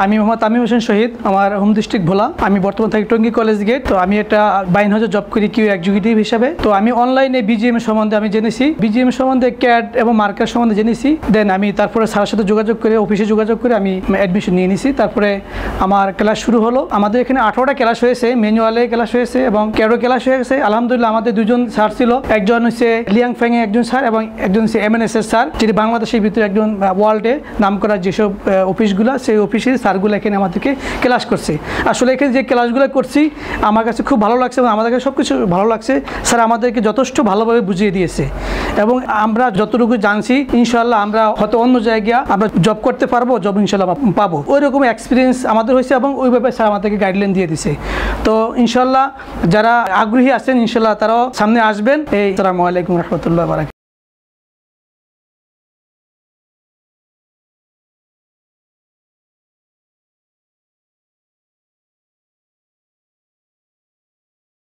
আমি মোহাম্মদ তামিম হোসেন শহীদ, আমার home district ভোলা। আমি বর্তমান থাকি টঙ্গী কলেজ গেট। তো আমি একটা 52,000 জব করি কিউ এক্সিকিউটিভ হিসাবে। তো আমি অনলাইনে বিজিএম সম্বন্ধে আমি জেনেছি, বিজিএম সম্বন্ধে ক্যাড এবং মার্কার সম্বন্ধে জেনেছি। দেন আমি তারপরে স্যারের সাথে যোগাযোগ করে, অফিসে যোগাযোগ করে আমি অ্যাডমিশন নিয়ে নিছি। তারপরে আমার ক্লাস শুরু হলো। আমাদের এখানে 18টা ক্লাস হয়েছে, ম্যানুয়ালে ক্লাস হয়েছে এবং ক্যাডও ক্লাস হয়েছে। আলহামদুলিল্লাহ আমাদের দুজন স্যার ছিল, একজন হচ্ছে লিয়াং ফ্যাং একজন স্যার এবং একজন হচ্ছে এমএনএসএস স্যার, যেটি বাংলাদেশের ভিতরে একজন ওয়ার্ল্ডে নাম করা যেসব অফিসগুলো, সেই অফিসের স্যারগুলো এখানে আমাদেরকে ক্লাস করছে। আসলে এখানে যে ক্লাসগুলো করছি আমার কাছে খুব ভালো লাগছে এবং আমাদের কাছে সব কিছু ভালো লাগছে। স্যার আমাদেরকে যথেষ্ট ভালোভাবে বুঝিয়ে দিয়েছে এবং আমরা যতটুকু জানছি ইনশাআল্লাহ আমরা হয়তো অন্য জায়গায় আমরা জব করতে পারবো, জব ইনশাআল্লাহ পাবো। ওই রকম এক্সপিরিয়েন্স আমাদের হয়েছে এবং ওইভাবে স্যার আমাদেরকে গাইডলাইন দিয়ে দিছে। তো ইনশাআল্লাহ যারা আগ্রহী আছেন ইনশাআল্লাহ তারাও সামনে আসবেন। আসসালামু আলাইকুম রহমতুল্লাহ।